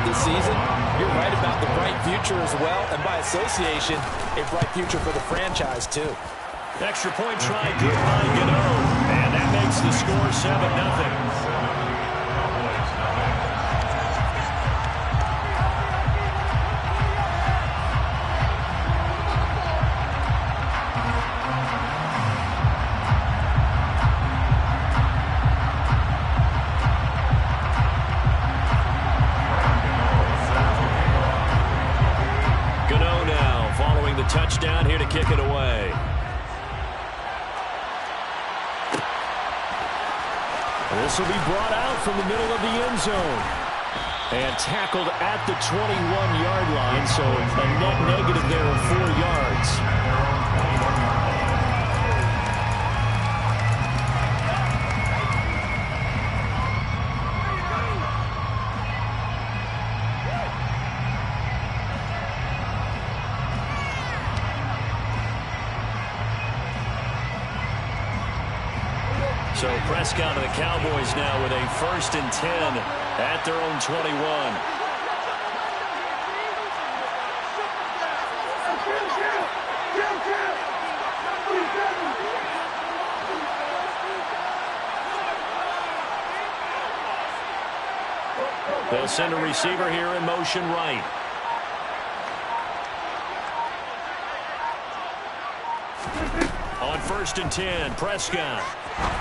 this season, you're right about the bright future as well, and by association, a bright future for the franchise too. Extra point try good by Gano, and that makes the score 7-0. Touchdown here to kick it away. This will be brought out from the middle of the end zone. And tackled at the 21-yard line, so a net negative there of 4 yards. So Prescott of the Cowboys now with a 1st and 10 at their own 21. They'll send a receiver here in motion right. On 1st and 10, Prescott.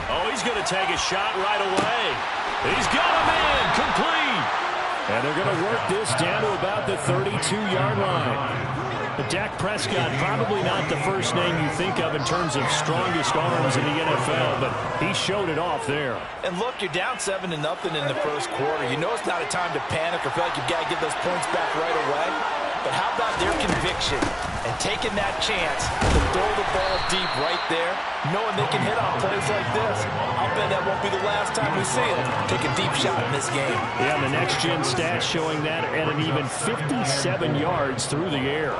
Oh, he's going to take a shot right away. He's got a man complete. And they're going to work this down to about the 32-yard line. But Dak Prescott, probably not the first name you think of in terms of strongest arms in the NFL, but he showed it off there. And look, you're down 7-0 in the first quarter. You know it's not a time to panic or feel like you've got to get those points back right away. But how about their conviction and taking that chance to throw the ball deep right there, knowing they can hit on plays like this? I'll bet that won't be the last time we see them take a deep shot in this game. Yeah, the next-gen stats showing that at an even 57 yards through the air.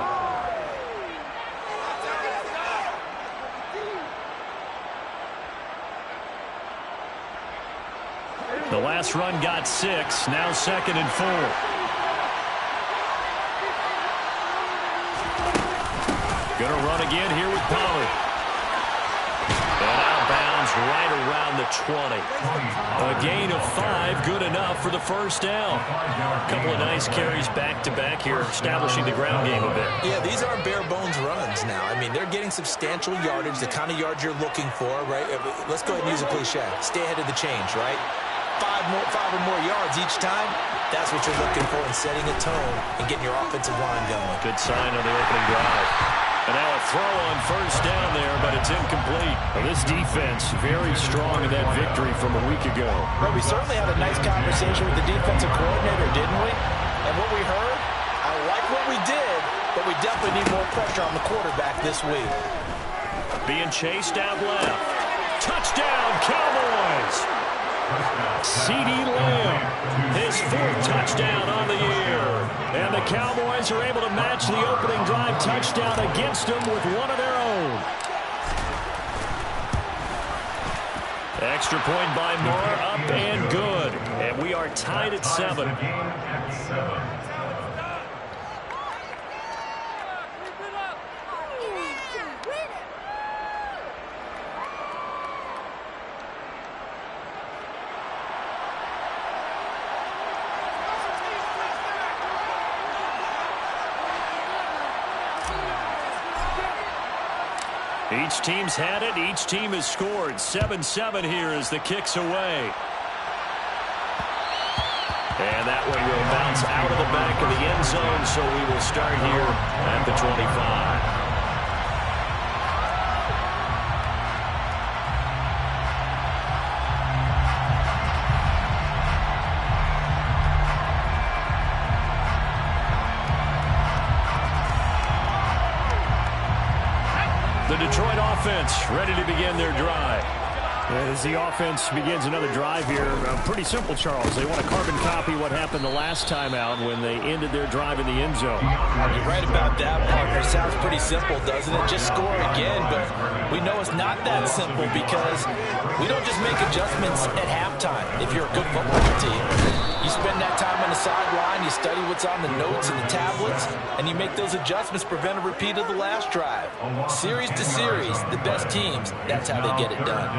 The last run got 6, now 2nd and 4. Going to run again here with Pollard. And out of bounds right around the 20. A gain of 5, good enough for the first down. A couple of nice carries back-to-back here, establishing the ground game a bit. Yeah, these aren't bare-bones runs now. I mean, they're getting substantial yardage, the kind of yards you're looking for, right? Let's go ahead and use a cliche. Stay ahead of the change, right? 5 or more yards each time. That's what you're looking for in setting a tone and getting your offensive line going. Good sign on the opening drive. And now a throw on first down there, but it's incomplete. Well, this defense very strong in that victory from a week ago. Well, we certainly had a nice conversation with the defensive coordinator, didn't we? And what we heard, I like what we did, but we definitely need more pressure on the quarterback this week. Being chased out left. Touchdown, Cowboys! CeeDee Lamb, his 4th touchdown on the year. And the Cowboys are able to match the opening drive touchdown against them with one of their own. Extra point by Moore, up and good. And we are tied at 7. Each team's had it. Each team has scored. 7-7 here as the kick's away. And that one will bounce out of the back of the end zone, so we will start here at the 25. The Detroit offense ready to begin their drive. As the offense begins another drive here, pretty simple, Charles. They want to carbon copy what happened the last time out when they ended their drive in the end zone. You're right about that, partner. Sounds pretty simple, doesn't it? Just score again, but we know it's not that simple because we don't just make adjustments at halftime if you're a good football team. You spend that time on the sideline, you study what's on the notes and the tablets, and you make those adjustments to prevent a repeat of the last drive. Series to series, the best teams, that's how they get it done.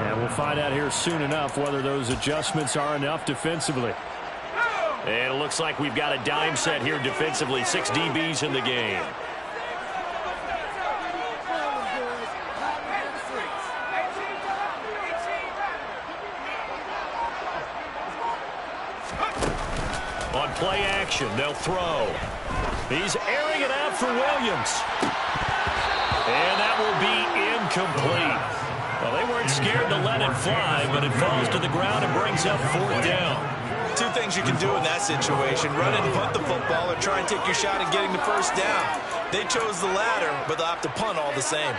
And we'll find out here soon enough whether those adjustments are enough defensively. And it looks like we've got a dime set here defensively. 6 DBs in the game. On play action, they'll throw. He's airing it out for Williams. And that will be incomplete. Well, they weren't scared to let it fly, but it falls to the ground and brings up 4th down. Two things you can do in that situation: run and punt the football, or try and take your shot at getting the first down. They chose the latter, but they'll have to punt all the same.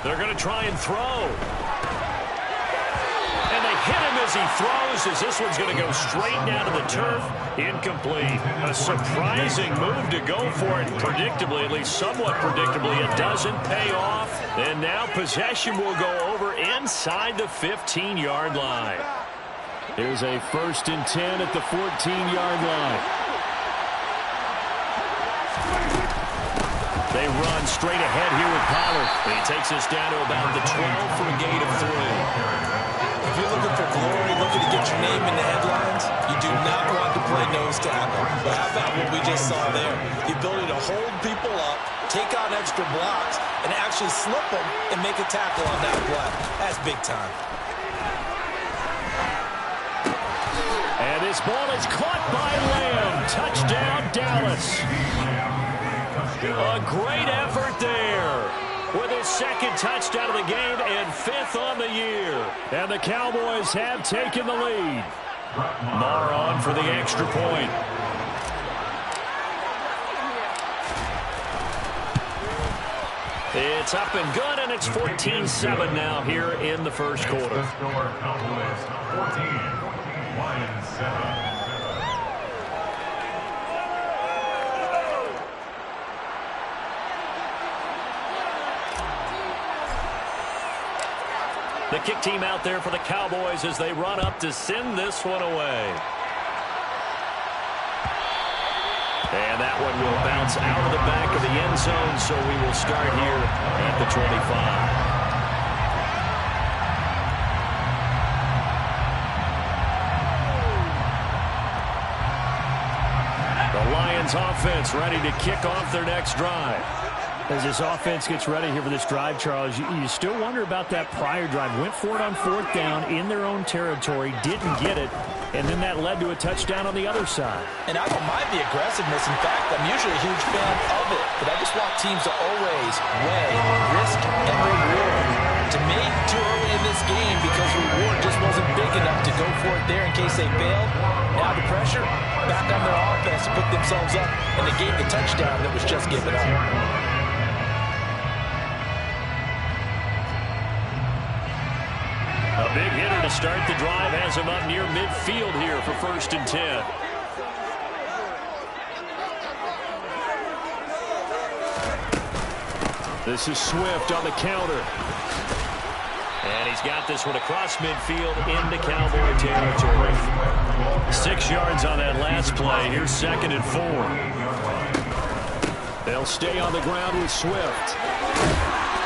They're going to try and throw. And they hit him as he throws, as this one's going to go straight down to the turf. Incomplete. A surprising move to go for it. Predictably, at least somewhat predictably, it doesn't pay off. And now possession will go over inside the 15-yard line. Here's a 1st and 10 at the 14-yard line. They run straight ahead here with Pollard. He takes us down to about the 12 for a gain of 3. If you're looking for glory, looking to get your name in the headlines, you do not want to play nose tackle. But how about what we just saw there? The ability to hold people up, take out extra blocks, and actually slip them and make a tackle on that play. That's big time. And this ball is caught by Lamb. Touchdown, Dallas. A great effort there with his 2nd touchdown of the game and 5th on the year. And the Cowboys have taken the lead. Marr on for the extra point. It's up and good, and it's 14-7 now here in the first quarter. Cowboys 14, Lions 7. The kick team out there for the Cowboys as they run up to send this one away. And that one will bounce out of the back of the end zone, so we will start here at the 25. The Lions offense ready to kick off their next drive. As this offense gets ready here for this drive, Charles, you still wonder about that prior drive. Went for it on 4th down in their own territory, didn't get it, and then that led to a touchdown on the other side. And I don't mind the aggressiveness. In fact, I'm usually a huge fan of it. But I just want teams to always weigh risk and reward. To me, too early in this game because reward just wasn't big enough to go for it there in case they failed. Now the pressure back on their offense to put themselves up and negate the touchdown that was just given up. A big hitter to start the drive has him up near midfield here for 1st and 10. This is Swift on the counter. And he's got this one across midfield into Cowboy territory. 6 yards on that last play. Here's 2nd and 4. They'll stay on the ground with Swift.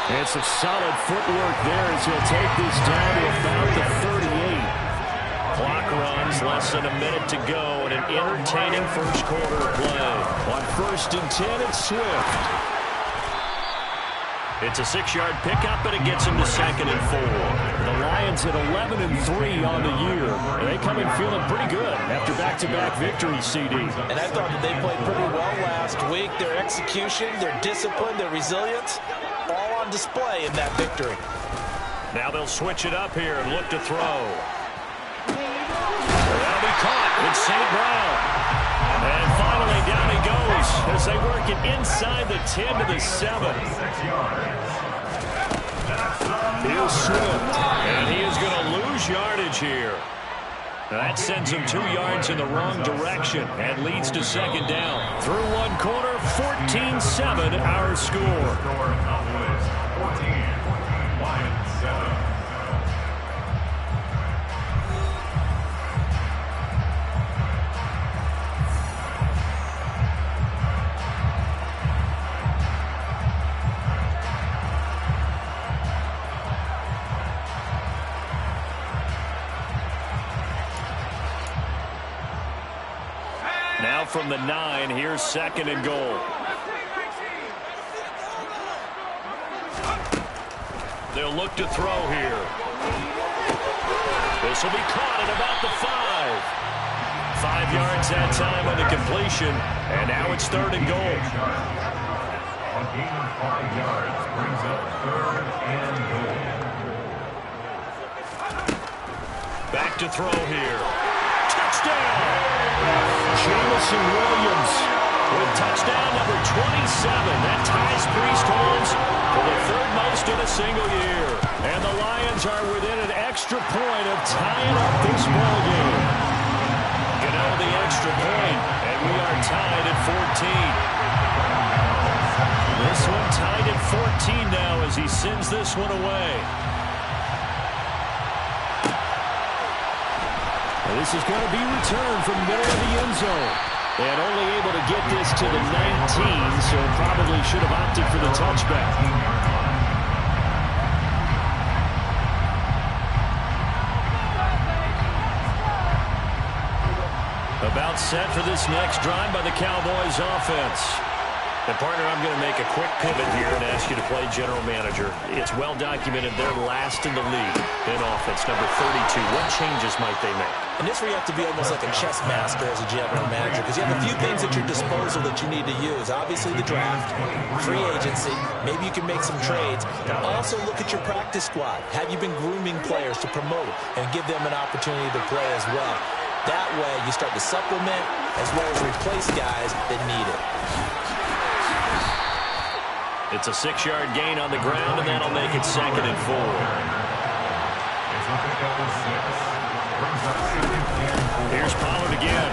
It's some solid footwork there as he'll take this down to about the 38. Clock runs, less than a minute to go, and an entertaining first quarter of play. On 1st and 10, it's Swift. It's a 6-yard pickup, and it gets him to 2nd and 4. The Lions at 11 and 3 on the year. They come in feeling pretty good after back-to-back victories, CD. And I thought that they played pretty well last week. Their execution, their discipline, their resilience, all on display in that victory. Now they'll switch it up here and look to throw. That'll be caught. It's St. Brown. And finally down he goes as they work it inside the 10 to the 7. Here's Swift. And he is going to lose yardage here. That sends him 2 yards in the wrong direction and leads to second down. Through one quarter, 14-7 our score. Cowboys 14, Lions 7. Now from the 9, here's second and goal. They'll look to throw here. This will be caught at about the 5. 5 yards that time on the completion, and now it's third and goal. A gain of 5 yards brings up third and goal. Back to throw here. Touchdown! Jamison Williams with touchdown number 27. That ties Priest Holmes for the 3rd most in a single year. And the Lions are within an extra point of tying up this ball game. Gano the extra point, and we are tied at 14. This one tied at 14 now as he sends this one away. This is going to be returned from the middle of the end zone. And only able to get this to the 19, so probably should have opted for the touchback. About set for this next drive by the Cowboys offense. And partner, I'm going to make a quick pivot here and ask you to play general manager. It's well documented they're last in the league in offense, number 32. What changes might they make? And this where you have to be almost like a chess master as a general manager, because you have a few things at your disposal that you need to use. Obviously the draft, free agency, maybe you can make some trades, but also look at your practice squad. Have you been grooming players to promote and give them an opportunity to play as well? That way you start to supplement as well as replace guys that need it. It's a 6-yard gain on the ground, and that'll make it second and 4. It's a pickup of 6. Brings up second and 4. Here's Pollard again.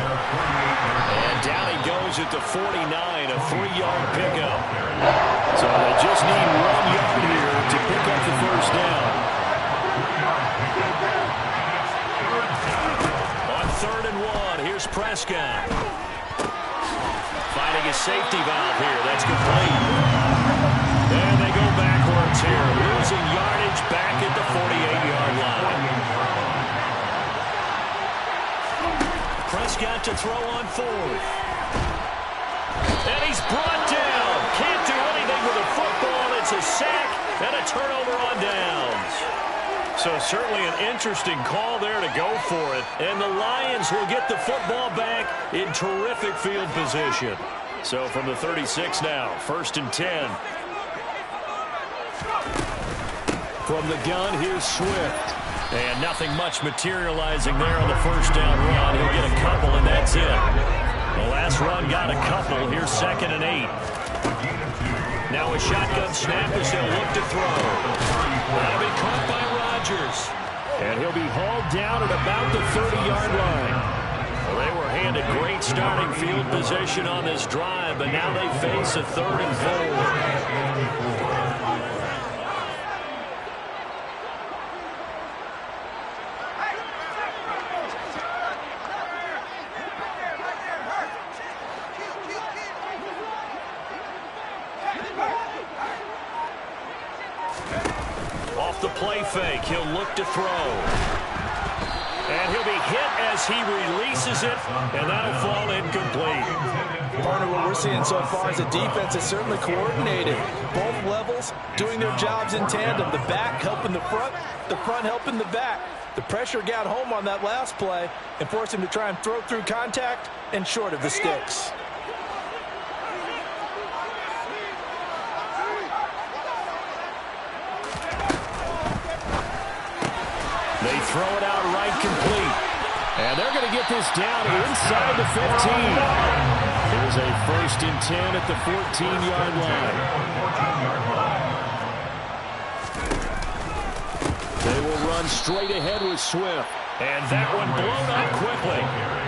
And down he goes at the 49, a 3-yard pickup. So they just need 1 yard here to pick up the first down. On 3rd and 1, here's Prescott. Finding his safety valve here. That's complete. And they go backwards here, losing yardage back at the 48-yard line. Prescott to throw on 4th. And he's brought down. Can't do anything with a football. It's a sack and a turnover on downs. So certainly an interesting call there to go for it. And the Lions will get the football back in terrific field position. So from the 36 now, 1st and 10. From the gun, here's Swift. And nothing much materializing there on the first down run. He'll get a couple, and that's it. The last run got a couple. Here's 2nd and 8. Now a shotgun snap as they'll look to throw. That'll be caught by Rodgers. And he'll be hauled down at about the 30-yard line. Well, they were handed great starting field position on this drive, but now they face a 3rd and 4. Off the play fake, he'll look to throw. And he'll be hit as he releases it, and that'll fall incomplete. Partner, what we're seeing so far is the defense is certainly coordinated. Both levels doing their jobs in tandem. The back helping the front helping the back. The pressure got home on that last play and forced him to try and throw through contact and short of the sticks. They throw it out right complete. And they're going to get this down inside the 15. Here's a 1st and 10 at the 14-yard line. run straight ahead with Swift. And that one blown up quickly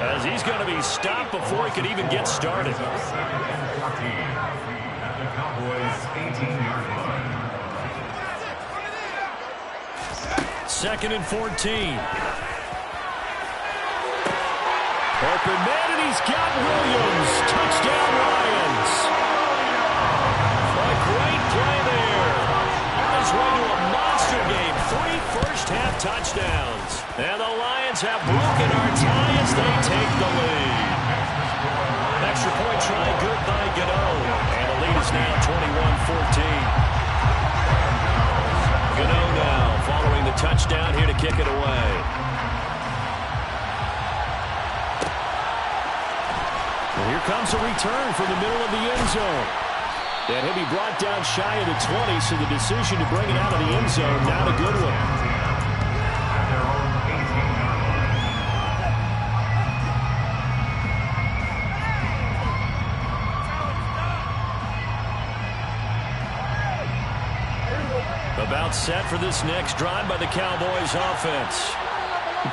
as he's going to be stopped before he could even get started. At the Cowboys' 18-yard line. 2nd and 14. Open man, and he's got Williams. Touchdown, Lions. A great play there. On his way to a monster game. 3 first-half touchdowns. And the Lions have broken our tie as they take the lead. Extra point try good by Gano. And the lead is now 21-14. Gano now following the touchdown here to kick it away. Well, here comes a return from the middle of the end zone. And he'll be brought down shy of the 20, so the decision to bring it out of the end zone, not a good one. About set for this next drive by the Cowboys offense.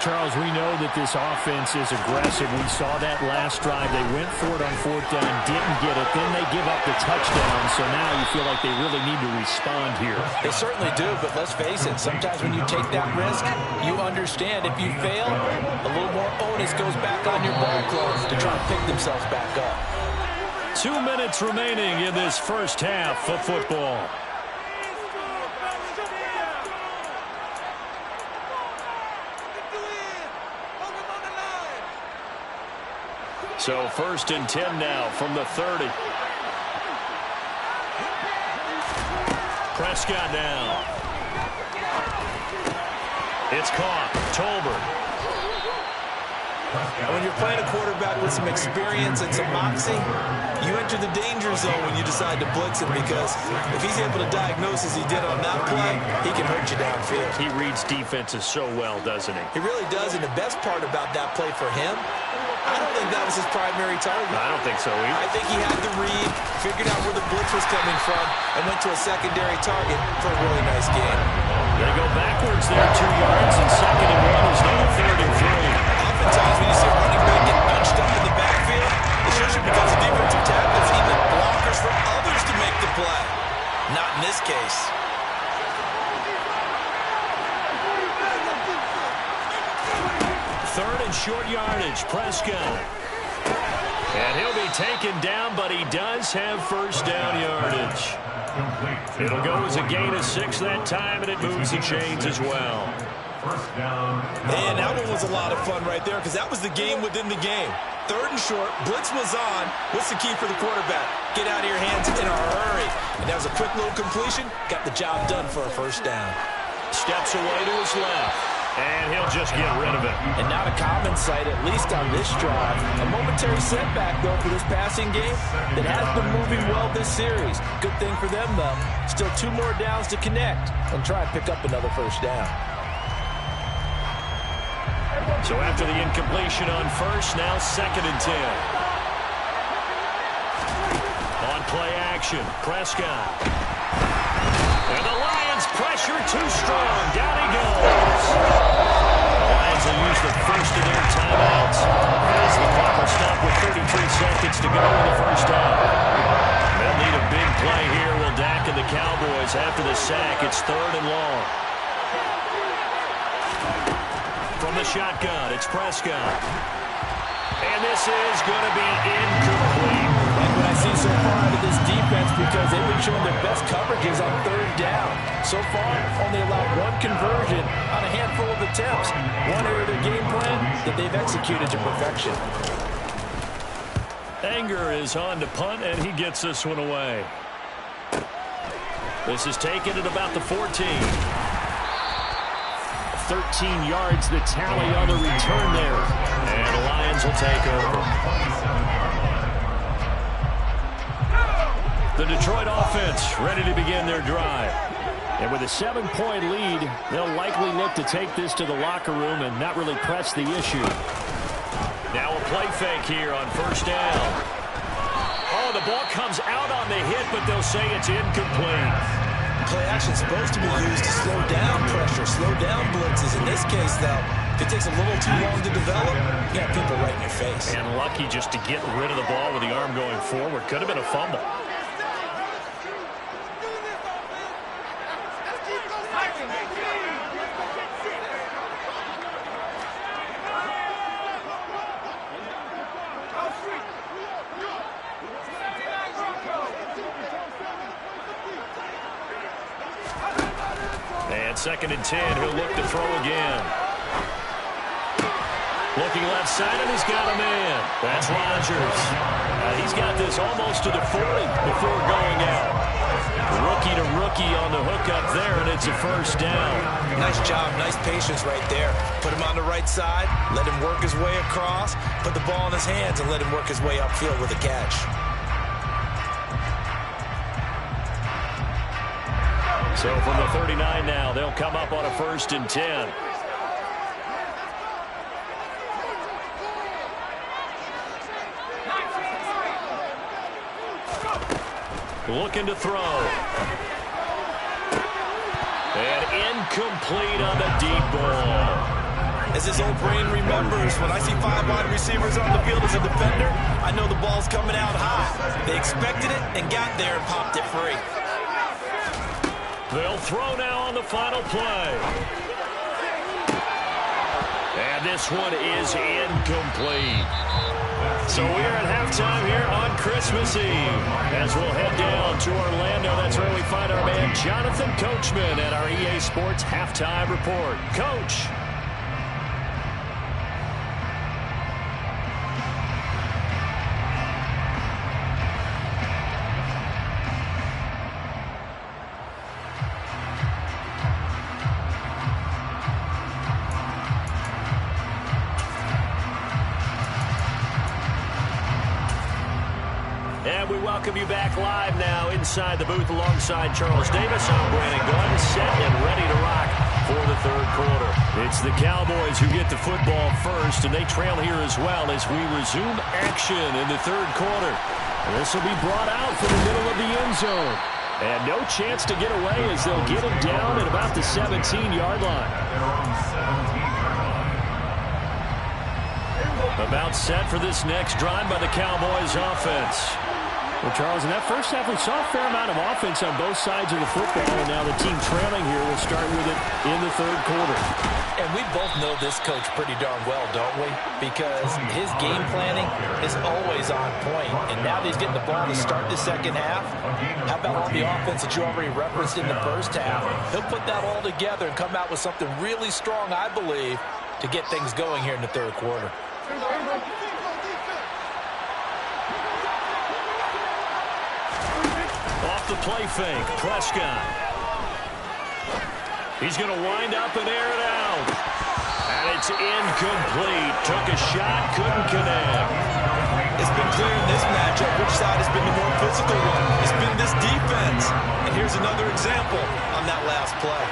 Charles, we know that this offense is aggressive. We saw that last drive. They went for it on 4th down, didn't get it. Then they give up the touchdown. So now you feel like they really need to respond here. They certainly do, but let's face it. Sometimes when you take that risk, you understand if you fail, a little more onus goes back on your ball club to try to pick themselves back up. 2 minutes remaining in this first half of football. So 1st and 10 now from the 30. Prescott now. It's caught. Tolbert. And when you're playing a quarterback with some experience and some moxie, you enter the danger zone when you decide to blitz him, because if he's able to diagnose as he did on that play, he can hurt you downfield. He reads defenses so well, doesn't he? He really does, and the best part about that play for him, I don't think that was his primary target. I don't think so either. I think he had the read, figured out where the blitz was coming from, and went to a secondary target for a really nice game. They go backwards there 2 yards, and 2nd and 1 is now 3rd and 3. Oftentimes when you see a running back get bunched up in the backfield, it's usually because the defensive tackles even blockers for others to make the play. Not in this case. Third and short yardage, Prescott. And he'll be taken down, but he does have first down yardage. It'll go as a gain of 6 that time, and it moves the chains as well. And that one was a lot of fun right there, because that was the game within the game. 3rd and short, blitz was on. What's the key for the quarterback? Get out of your hands in a hurry. And that was a quick little completion. Got the job done for a first down. Steps away to his left. And he'll just get rid of it. And not a common sight, at least on this drive. A momentary setback, though, for this passing game that has been moving well this series. Good thing for them, though. Still 2 more downs to connect and try and pick up another first down. So after the incompletion on first, now 2nd and 10. On play action, Prescott. And the Lions pressure too strong. Down he goes. The Lions will use the first of their timeouts as the clock will stop with 33 seconds to go in the first half. They'll need a big play here. Will Dak and the Cowboys after the sack. It's 3rd and long. From the shotgun, it's Prescott. And this is going to be incomplete. Like what I see so far out of this defense, because they've been showing their best coverages on 3rd down. So far, only allowed 1 conversion on a handful of attempts. One area of their game plan that they've executed to perfection. Anger is on to punt, and he gets this one away. This is taken at about the 14. 13 yards, the tally on the return there. And the Lions will take over. The Detroit offense ready to begin their drive. And with a 7-point lead, they'll likely look to take this to the locker room and not really press the issue. Now a play fake here on first down. Oh, the ball comes out on the hit, but they'll say it's incomplete. Play action's supposed to be used to slow down pressure, slow down blitzes. In this case, though, if it takes a little too long to develop, you got people right in your face. And lucky just to get rid of the ball with the arm going forward. Could have been a fumble. And 2nd and 10, he'll look to throw again. Looking left side, and he's got a man. That's Rodgers. He's got this almost to the 40 before going out. Rookie to rookie on the hookup there, and it's a first down. Nice job, nice patience right there. Put him on the right side, let him work his way across, put the ball in his hands, and let him work his way upfield with a catch. So from the 39 now, they'll come up on a 1st and 10. Looking to throw. And incomplete on the deep ball. As his old brain remembers, when I see 5 wide receivers on the field as a defender, I know the ball's coming out high. They expected it and got there and popped it free. They'll throw now on the final play. And this one is incomplete. So we are at halftime here on Christmas Eve. As we'll head down to Orlando, that's where we find our man Jonathan Coachman at our EA Sports Halftime Report. Coach. And we welcome you back live now inside the booth alongside Charles Davis. I'm Brandon Glenn, set and ready to rock for the 3rd quarter. It's the Cowboys who get the football first, and they trail here as well as we resume action in the 3rd quarter. And this will be brought out from the middle of the end zone. And no chance to get away as they'll get it down at about the 17-yard line. About set for this next drive by the Cowboys offense. Well, Charles, in that first half, we saw a fair amount of offense on both sides of the football, and now the team trailing here will start with it in the 3rd quarter. And we both know this coach pretty darn well, don't we? Because his game planning is always on point. And now that he's getting the ball to start the 2nd half, how about all the offense that you already referenced in the 1st half? He'll put that all together and come out with something really strong, I believe, to get things going here in the 3rd quarter. Off the play fake, Prescott. He's going to wind up and air it out. And it's incomplete. Took a shot, couldn't connect. It's been clear in this matchup which side has been the more physical one. It's been this defense. And here's another example on that last play.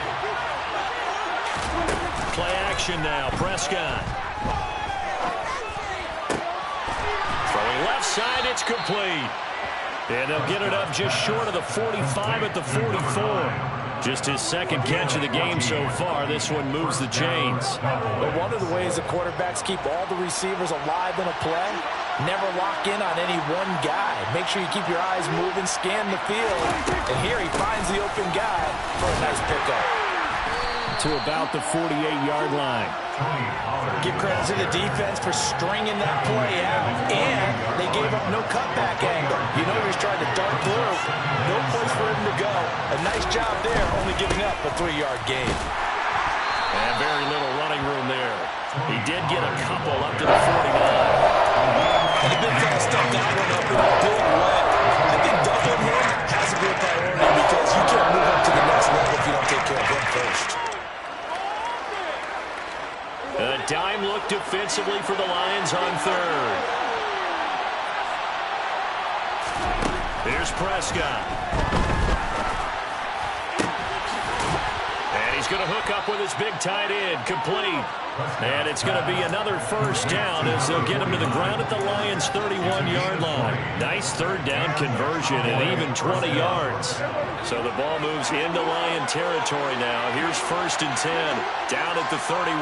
Play action now, Prescott. Throwing left side, it's complete. And they'll get it up just short of the 45 at the 44. Just his 2nd catch of the game so far. This one moves the chains. But one of the ways the quarterbacks keep all the receivers alive in a play, never lock in on any one guy. Make sure you keep your eyes moving, scan the field. And here he finds the open guy for a nice pickup. To about the 48-yard line. Give credit to the defense for stringing that play out. And they gave up no cutback angle. You know he's trying to dart through. No place for him to go. A nice job there, only giving up a 3-yard gain. And very little running room there. He did get a couple up to the 49. And the big fella stuffed that one up in a big way. I think doubling him has to be a priority because you can't move up to the next level if you don't take care of him first. A dime look defensively for the Lions on 3rd. Here's Prescott. And he's going to hook up with his big tight end, complete. And it's going to be another first down as they'll get him to the ground at the Lions' 31-yard line. Nice third down conversion and even 20 yards. So the ball moves into Lion territory now. Here's 1st and 10, down at the 31.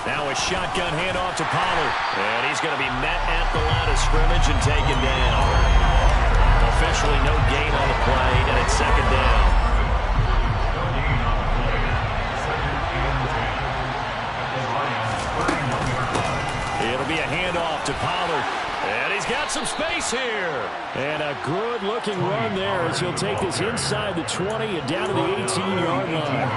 Now a shotgun handoff to Pollard. And he's going to be met at the line of scrimmage and taken down. Officially no gain on the play, and it's 2nd down. It'll be a handoff to Pollard. And he's got some space here. And a good-looking run there as he'll take this inside the 20 and down to the 18-yard line.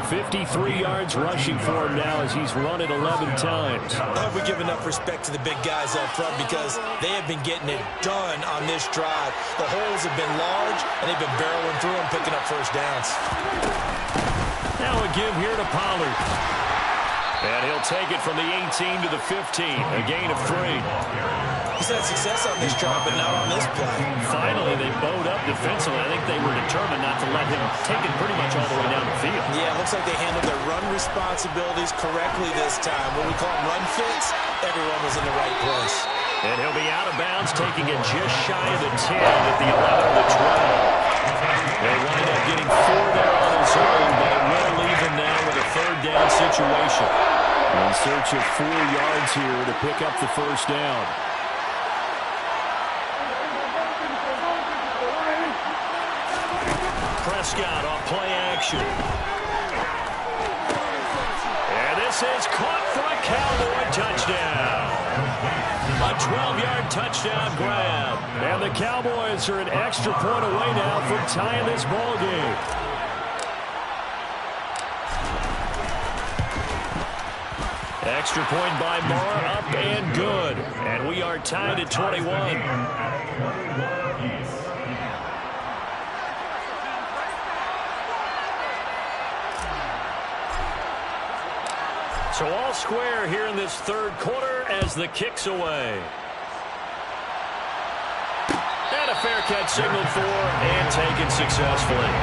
53 yards rushing for him now as he's run it 11 times. I hope we give enough respect to the big guys up front because they have been getting it done on this drive. The holes have been large, and they've been barreling through them, picking up first downs. Now a give here to Pollard. And he'll take it from the 18 to the 15, a gain of 3. He's had success on this drive, but not on this play. Finally, they bowed up defensively. I think they were determined not to let him take it pretty much all the way down the field. Yeah, it looks like they handled their run responsibilities correctly this time. What we call run fits, everyone was in the right place. And he'll be out of bounds, taking it just shy of the 10 at the 11 to 12. They wind up getting 4 there on his own, but it will leave him now with a 3rd down situation. In search of 4 yards here to pick up the first down. Prescott off play action. And this is caught for a Cowboy touchdown. A 12-yard touchdown grab. And the Cowboys are an extra point away now from tying this ball game. Extra point by Moore, up and good. And we are tied at 21. So all square here in this 3rd quarter as the kick's away. And a fair catch signaled for and taken successfully.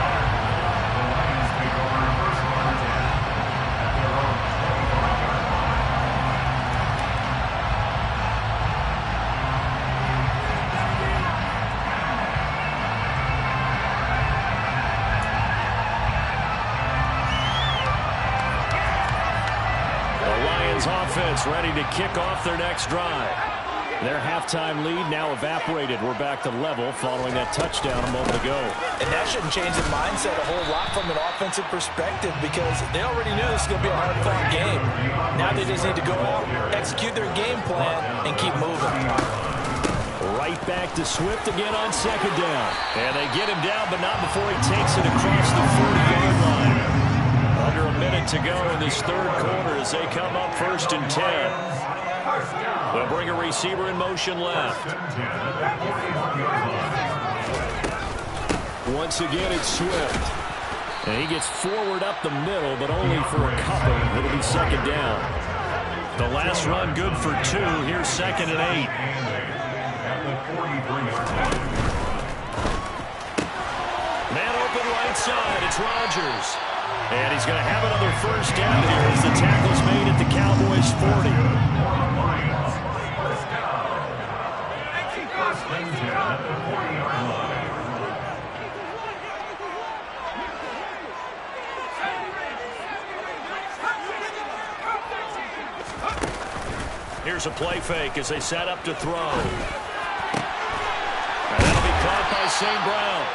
Offense ready to kick off their next drive. Their halftime lead now evaporated. We're back to level following that touchdown a moment ago. And that shouldn't change the mindset a whole lot from an offensive perspective because they already knew this was going to be a hard-fought game. Now they just need to go out, execute their game plan, and keep moving. Right back to Swift again on 2nd down. And they get him down, but not before he takes it across the 40-yard line. Under a minute to go in this 3rd quarter as they come up 1st and 10. They'll bring a receiver in motion left. Once again, it's Swift. And he gets forward up the middle, but only for a couple. It'll be 2nd down. The last run good for 2. Here's 2nd and 8. Man open right side. It's Rodgers. And he's going to have another first down here as the tackle's made at the Cowboys' 40. Here's a play fake as they set up to throw. And that'll be caught by St. Brown.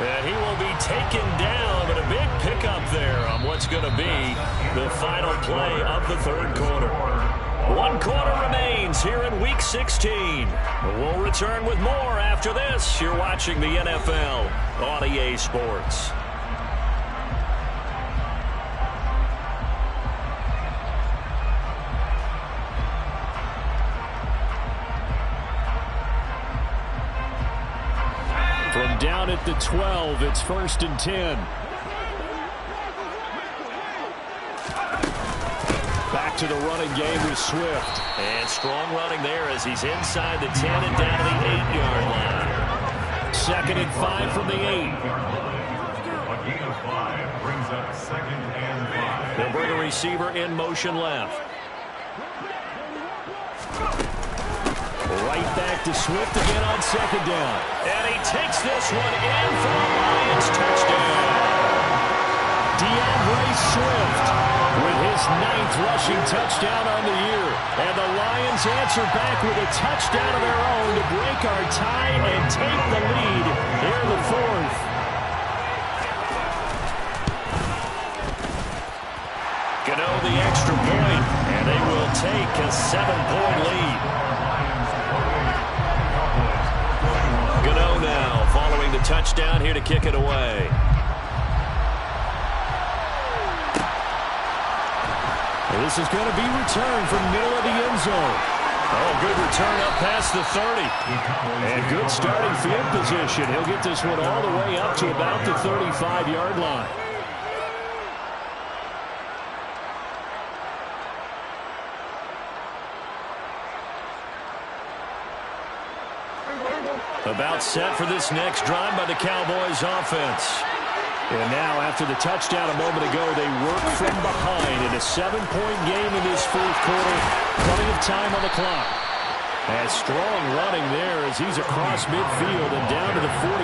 And he will be taken down, but a big pickup there on what's going to be the final play of the 3rd quarter. 1 quarter remains here in Week 16. We'll return with more after this. You're watching the NFL on EA Sports. From down at the 12, it's 1st and 10. Back to the running game with Swift. And strong running there as he's inside the 10 and down to the 8-yard line. 2nd and 5 from the 8. A gain of 5 brings up 2nd and 5. They'll bring a receiver in motion left. Right back to Swift again on 2nd down. And he takes this one in for a Lions touchdown. DeAndre Swift with his 9th rushing touchdown on the year. And the Lions answer back with a touchdown of their own to break our tie and take the lead here in the 4th. Gano the extra point, and they will take a 7-point lead. Gano now following the touchdown here to kick it away. This is going to be returned from the middle of the end zone. Oh, good return up past the 30. And good starting field position. He'll get this one all the way up to about the 35-yard line. About set for this next drive by the Cowboys offense. And now, after the touchdown a moment ago, they work from behind in a 7-point game in this 4th quarter. Plenty of time on the clock. And strong running there as he's across midfield and down to the 49.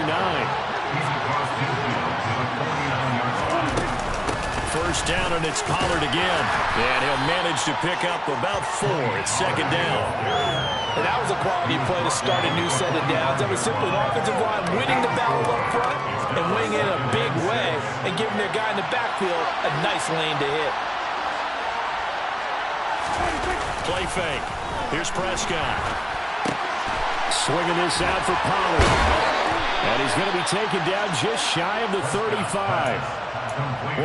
First down, and it's Pollard again. And he'll manage to pick up about 4 at 2nd down. And that was a quality play to start a new set of downs. That was simply an offensive line winning the battle up front and winning it in a big way and giving their guy in the backfield a nice lane to hit. Play fake. Here's Prescott. Swinging this out for Pollard. And he's going to be taken down just shy of the 35.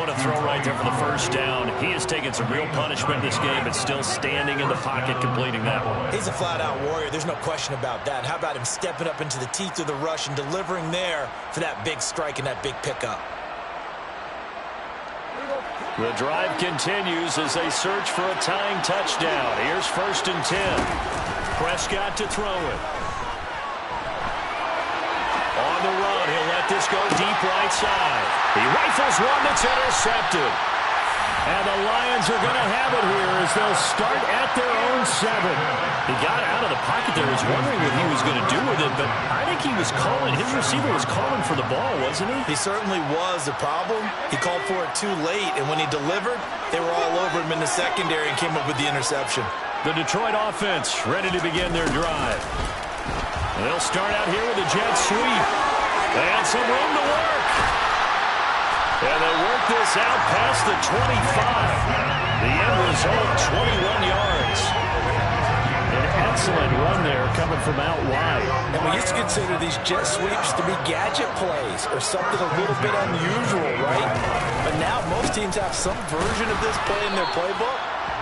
What a throw right there for the first down. He has taken some real punishment in this game, but still standing in the pocket, completing that one. He's a flat-out warrior. There's no question about that. How about him stepping up into the teeth of the rush and delivering there for that big strike and that big pickup? The drive continues as they search for a tying touchdown. Here's 1st and 10. Prescott to throw it. On the run, he'll let this go deep right side. He rifles one that's intercepted. And the Lions are going to have it here as they'll start at their own 7. He got out of the pocket there. Was wondering what he was going to do with it, but I think he was calling. His receiver was calling for the ball, wasn't he? He certainly was. The problem, he called for it too late, and when he delivered, they were all over him in the secondary and came up with the interception. The Detroit offense ready to begin their drive. They'll start out here with a jet sweep. And some room to work. And they work this out past the 25. The end result, 21 yards. An excellent run there coming from out wide. And we used to consider these jet sweeps to be gadget plays or something a little bit unusual, right? But now most teams have some version of this play in their playbook.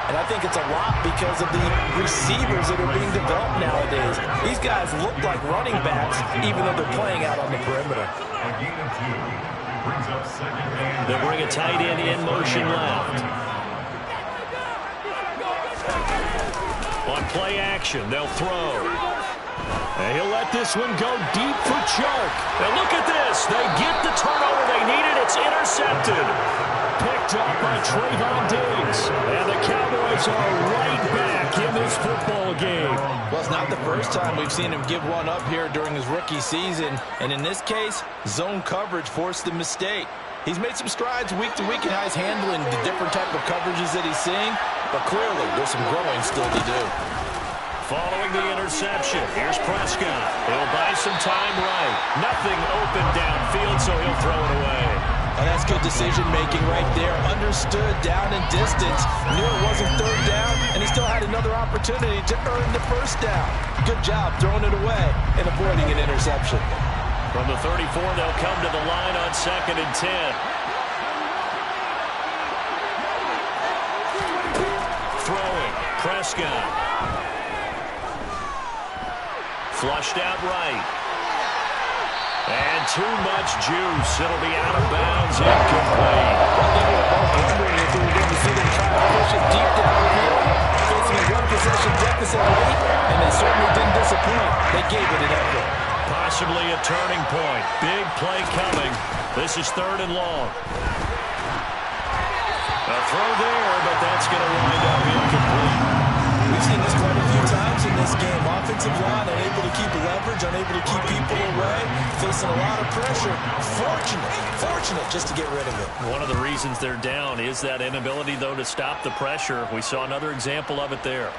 And I think it's a lot because of the receivers that are being developed nowadays. These guys look like running backs, even though they're playing out on the perimeter. A gain of 2. Brings up 2nd and They bring a tight end in motion left. On play action, they'll throw. And he'll let this one go deep for Chark. And look at this. They get the turnover they needed. It's intercepted. Picked up by Trayvon Diggs. And the Cowboys are right back in this football game. Well, it's not the first time we've seen him give one up here during his rookie season. And in this case, zone coverage forced the mistake. He's made some strides week to week in how he's handling the different type of coverages that he's seeing. But clearly, there's some growing still to do. Following the interception, here's Prescott. He'll buy some time right. Nothing open downfield, so he'll throw it away. And that's good decision-making right there. Understood down and distance. Knew it wasn't third down, and he still had another opportunity to earn the first down. Good job throwing it away and avoiding an interception. From the 34, they'll come to the line on 2nd and 10. Throwing, Prescott. Flushed out right. And too much juice. It'll be out of bounds, incomplete. Well, they were both wondering if we were going to see them try to push it deep downfield, facing a one-possession deficit late, and they certainly didn't disappoint. They gave it an effort. Possibly a turning point. Big play coming. This is 3rd and long. throw there, but that's going to wind up incomplete. We've seen this quite a few times in this game. Offensive line unable to keep leverage, unable to keep people away, facing a lot of pressure. Fortunate just to get rid of it. One of the reasons they're down is that inability, though, to stop the pressure. We saw another example of it there.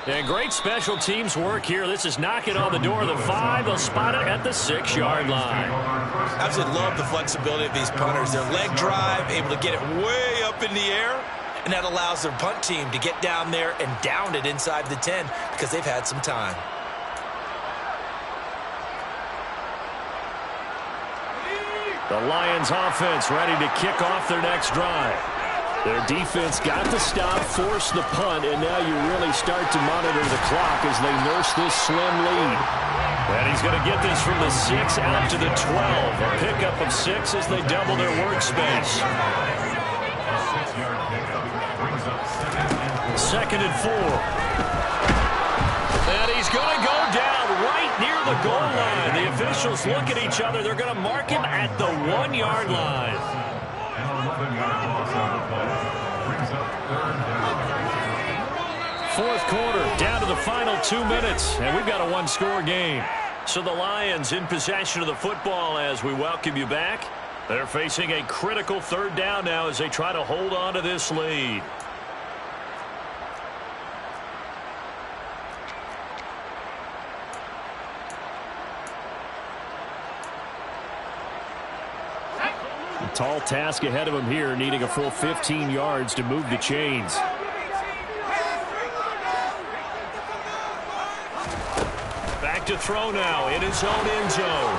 And great special teams work here. This is knocking on the door of the 5. They'll spot it at the 6-yard line. Absolutely love the flexibility of these punters. Their leg drive, able to get it way up in the air, and that allows their punt team to get down there and down it inside the 10 because they've had some time. The Lions offense ready to kick off their next drive. Their defense got the stop, forced the punt, and now you really start to monitor the clock as they nurse this slim lead. And he's going to get this from the 6 out to the 12. A pickup of 6 as they double their workspace. 2nd and 4. And he's going to go down right near the goal line. The officials look at each other. They're going to mark him at the 1-yard line. 4th quarter, down to the final 2 minutes, and we've got a 1-score game. So the Lions in possession of the football as we welcome you back. They're facing a critical 3rd down now as they try to hold on to this lead. Tall task ahead of him here, needing a full 15 yards to move the chains. Back to throw now in his own end zone.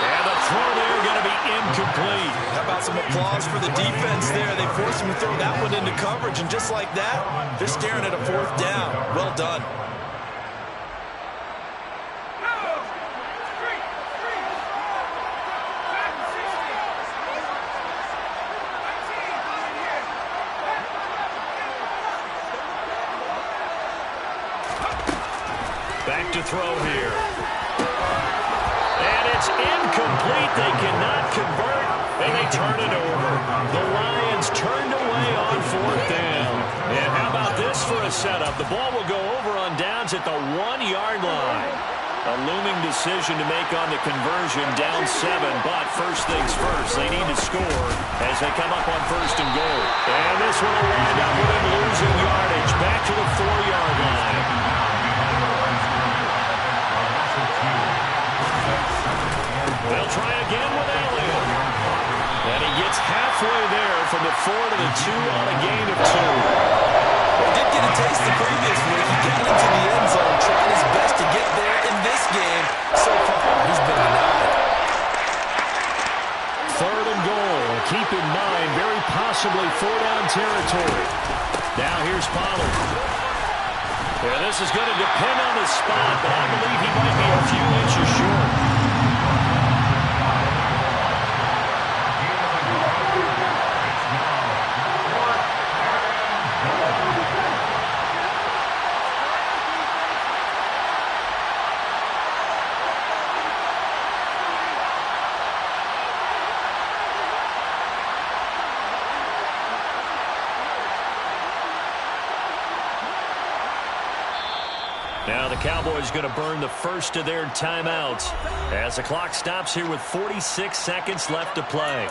And the throw there going to be incomplete. How about some applause for the defense there? They forced him to throw that one into coverage, and just like that, they're staring at a 4th down. Well done. Back to throw here. And it's incomplete. They cannot convert, and they turn it over. The Lions turned away on 4th down. And how about this for a setup? The ball will go over on downs at the 1-yard line. A looming decision to make on the conversion, down 7, but first things first, they need to score as they come up on 1st and goal. And this one will wind up with them losing yardage. Back to the 4-yard line. They'll try again with Elliott. And he gets halfway there from the 4 to the 2 on a gain of 2. He did get a taste the previous week. He got into the end zone, trying his best to get there in this game. So far, he's been denied. 3rd and goal. Keep in mind, very possibly 4-down territory. Now here's Pollard. Yeah, this is going to depend on the spot, but I believe he might be a few inches short. Now the Cowboys going to burn the first of their timeouts as the clock stops here with 46 seconds left to play.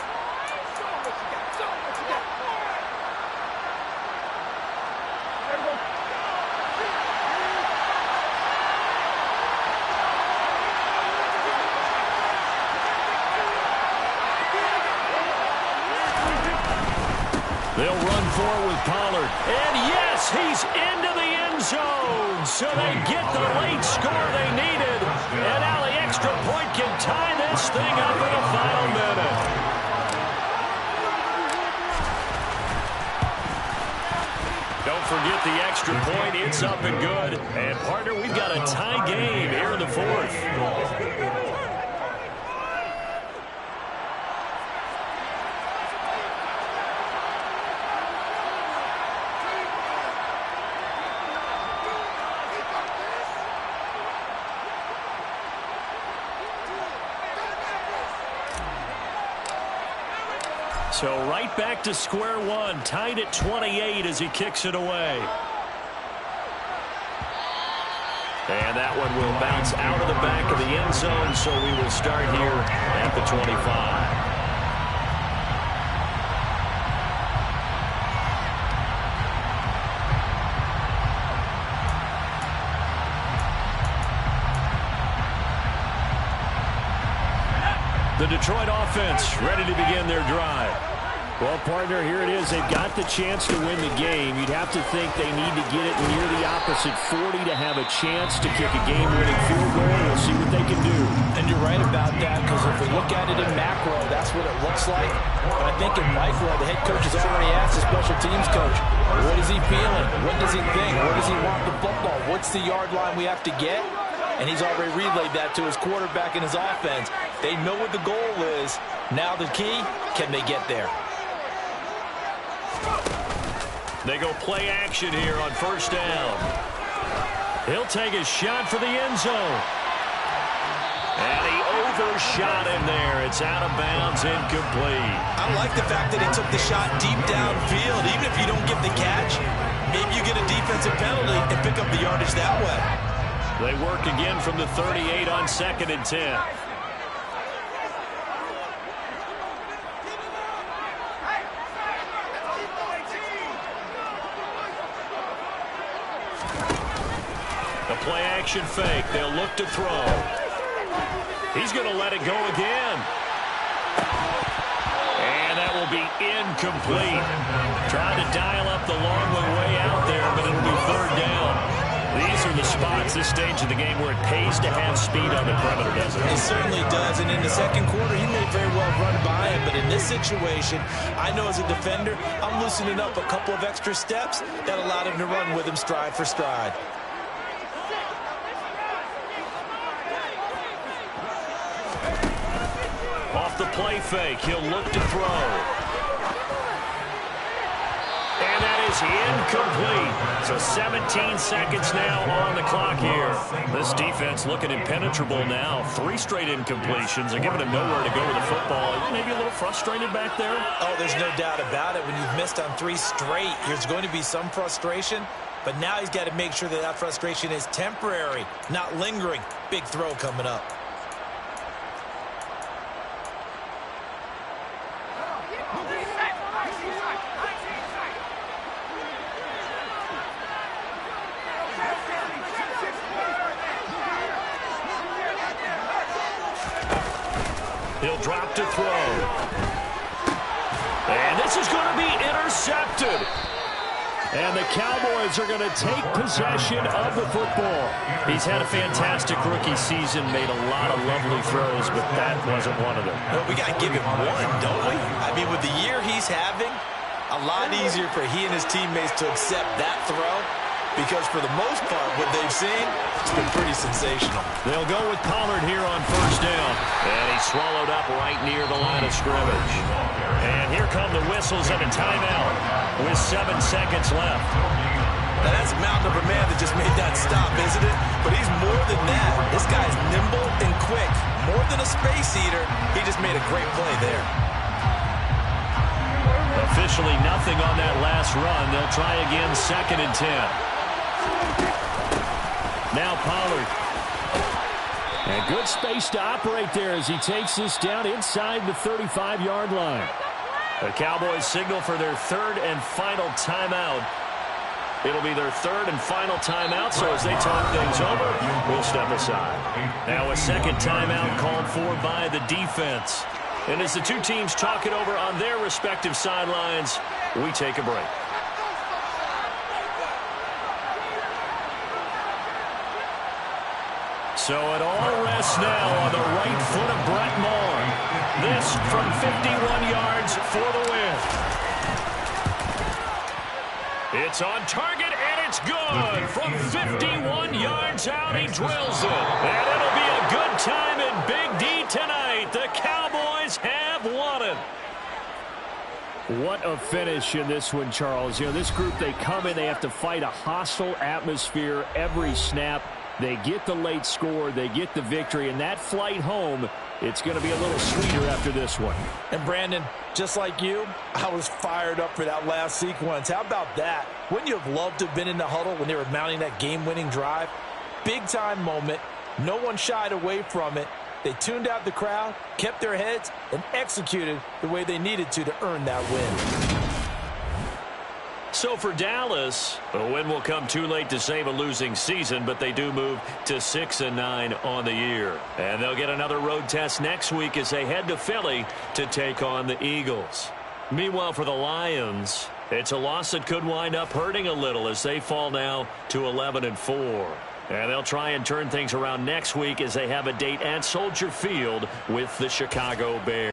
They'll run forward with Pollard. And yes, he's into the end zone. So they get the late score they needed. And now the extra point can tie this thing up in the final minute. Don't forget the extra point. It's up and good. And, partner, we've got a tie game here in the 4th. So right back to square one, tied at 28 as he kicks it away. And that one will bounce out of the back of the end zone, so we will start here at the 25. The Detroit offense ready to begin their drive. Well, partner, here it is. They've got the chance to win the game. You'd have to think they need to get it near the opposite 40 to have a chance to kick a game-winning field goal. We'll see what they can do. And you're right about that, because if we look at it in macro, that's what it looks like. But I think in micro, the head coach has already asked the special teams coach, what is he feeling? What does he think? Where does he want the football? What's the yard line we have to get? And he's already relayed that to his quarterback and his offense. They know what the goal is. Now the key, can they get there? They go play action here on first down. He'll take a shot for the end zone. And he overshot him there. It's out of bounds, incomplete. I like the fact that he took the shot deep downfield. Even if you don't get the catch, maybe you get a defensive penalty and pick up the yardage that way. They work again from the 38 on 2nd and 10. The play action fake. They'll look to throw. He's going to let it go again. And that will be incomplete. Trying to dial up the long way out there, but it'll be 3rd down. These are the spots, this stage of the game, where it pays to have speed on the perimeter, doesn't it? It certainly does, and in the second quarter, he may very well run by him, but in this situation, I know as a defender, I'm loosening up a couple of extra steps that allowed him to run with him stride for stride. Off the play fake, he'll look to throw. And that is incomplete. So 17 seconds now on the clock here. This defense looking impenetrable now. 3 straight incompletions. They're giving him nowhere to go with the football. Maybe a little frustrated back there? Oh, there's no doubt about it. When you've missed on 3 straight, there's going to be some frustration. But now he's got to make sure that that frustration is temporary, not lingering. Big throw coming up. He'll drop to throw. And this is going to be intercepted. And the Cowboys are going to take possession of the football. He's had a fantastic rookie season, made a lot of lovely throws, but that wasn't one of them. Well, we got to give him one, don't we? I mean, with the year he's having, a lot easier for he and his teammates to accept that throw, because for the most part, what they've seen, it's been pretty sensational. They'll go with Pollard here on first down. And he's swallowed up right near the line of scrimmage. And here come the whistles and a timeout with 7 seconds left. Now that's a mountain of a man that just made that stop, isn't it? But he's more than that. This guy's nimble and quick. More than a space eater, he just made a great play there. Officially nothing on that last run. They'll try again, 2nd and 10. Now Pollard. And good space to operate there as he takes this down inside the 35-yard line. The Cowboys signal for their 3rd and final timeout. It'll be their 3rd and final timeout, so as they talk things over, we'll step aside. Now a 2nd timeout called for by the defense. And as the two teams talk it over on their respective sidelines, we take a break. So it all rests now on the right foot of Brett Maher. This from 51 yards for the win. It's on target, and it's good. From 51 yards out, he drills it. And it'll be a good time in Big D tonight. The Cowboys have won it. What a finish in this one, Charles. You know, this group, they come in, they have to fight a hostile atmosphere every snap. They get the late score, they get the victory, and that flight home it's going to be a little sweeter after this one. And Brandon, just like you, I was fired up for that last sequence. How about that? Wouldn't you have loved to have been in the huddle when they were mounting that game-winning drive? Big-time moment. No one shied away from it. They tuned out the crowd, kept their heads, and executed the way they needed to earn that win. So for Dallas, a win will come too late to save a losing season, but they do move to 6-9 on the year. And they'll get another road test next week as they head to Philly to take on the Eagles. Meanwhile, for the Lions, it's a loss that could wind up hurting a little as they fall now to 11-4. And they'll try and turn things around next week as they have a date at Soldier Field with the Chicago Bears.